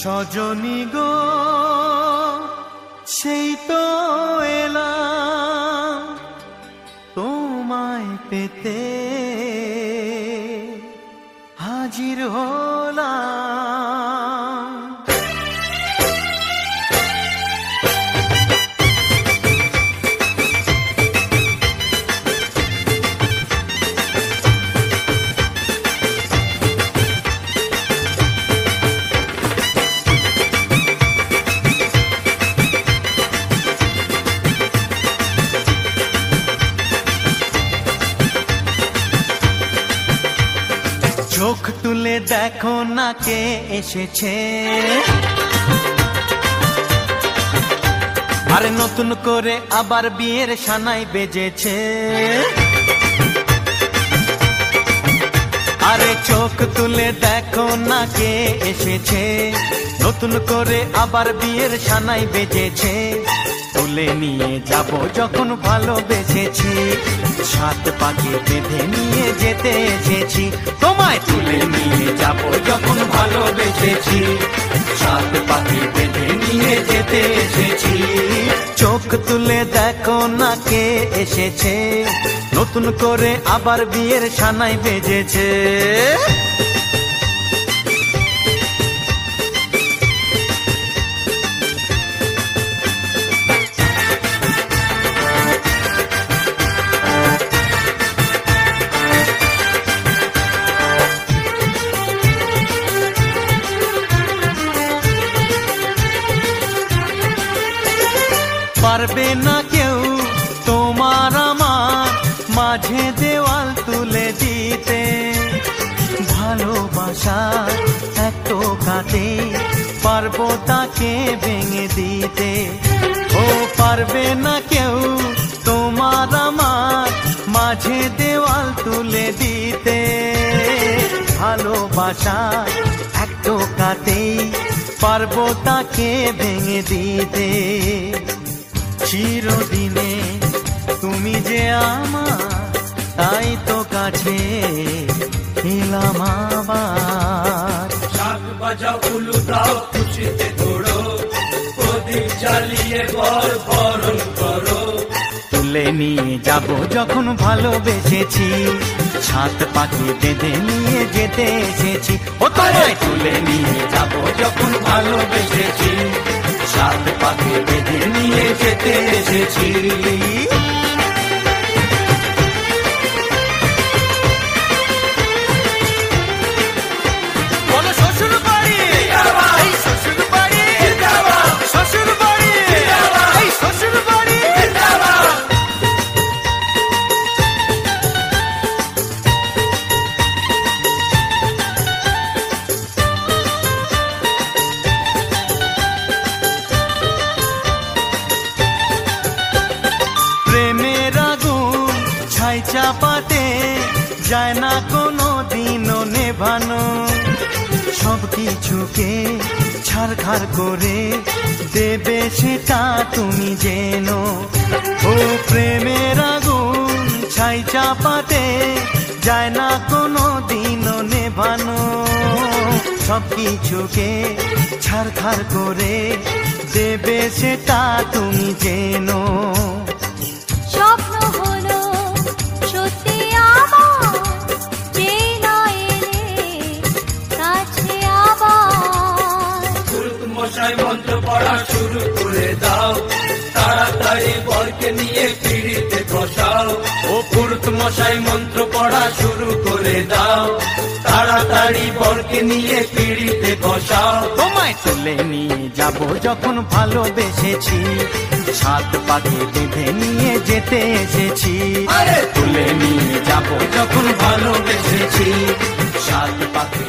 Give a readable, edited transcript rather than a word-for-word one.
সজনী গো সেই তো এলাম তোমায় পেতে হাজির হলাম। চোখ তুলে দেখো না কে এসেছে, আরে নতুন করে আবার বিয়ের সানাই বেজেছে। আরে চোখ তুলে দেখো না কে এসেছে, নতুন করে আবার বিয়ের সানাই বেজেছে। তুলে নিয়ে যাব যখন ভালোবেসেছি, সাত পাকে বেঁধে নিয়ে যেতে এসেছি। তোমায় তুলে নিয়ে যাব যখন ভালোবেসেছি, সাত পাকে বেঁধে নিয়ে যেতে এসেছি। চোখ তুলে দেখো না কে এসেছে, নতুন করে আবার বিয়ের সানাই বেজেছে। পারবে না কেউ তোমার আমার মাঝে দেওয়াল তুলে দিতে, ভালোবাসা এক টোকাতে পারবো তাকে ভেঙে দিতে। ও পারবে না কেউ তোমার আমার মাঝে দেওয়াল তুলে দিতে, ভালোবাসা এক টোকাতেই পারবো তাকে ভেঙে দিতে। চিরদিনে তুমি যে আমার, তাই তো কাছে এলাম আবার। শাক বাজাও উলু দাও খুশিতে দৌড়ো, প্রদীপ জ্বালিয়ে ঘর বরণ করো। তুলে নিয়ে যাব যখন ভালোবেসেছি, সাত পাখি বেঁধে নিয়ে যেতে এসেছি। ও তোমায় তুলে নিয়ে যাব যখন ভালোবেসেছি, সাত পাখি বেঁধে নিয়ে যেতে এসেছি। চাপাতে যায় না কোনো দিনও নেভানো, সব কিছুকে ছারখার করে দেবে সেটা তুমি জেনো। ও প্রেমের আগুন ছাই চাপাতে যায় না কোনো দিনও নেভানো, সব কিছুকে ছারখার করে দেবে সেটা তুমি জেনো। মন্ত্র পড়া শুরু করে দাও, তাড়াতাড়ি বরকে নিয়ে পিড়িতে বসাও। ও পুরুত মশাই মন্ত্র পড়া শুরু করে দাও, তাড়াতাড়ি বরকে নিয়ে পিড়িতে বসাও। তোমায় তুলে নিয়ে যাব যখন ভালোবেসেছি, সাত পাখি বেঁধে নিয়ে যেতে এসেছি। তুলে নিয়ে যাব যখন ভালোবেসেছি, সাত পাখি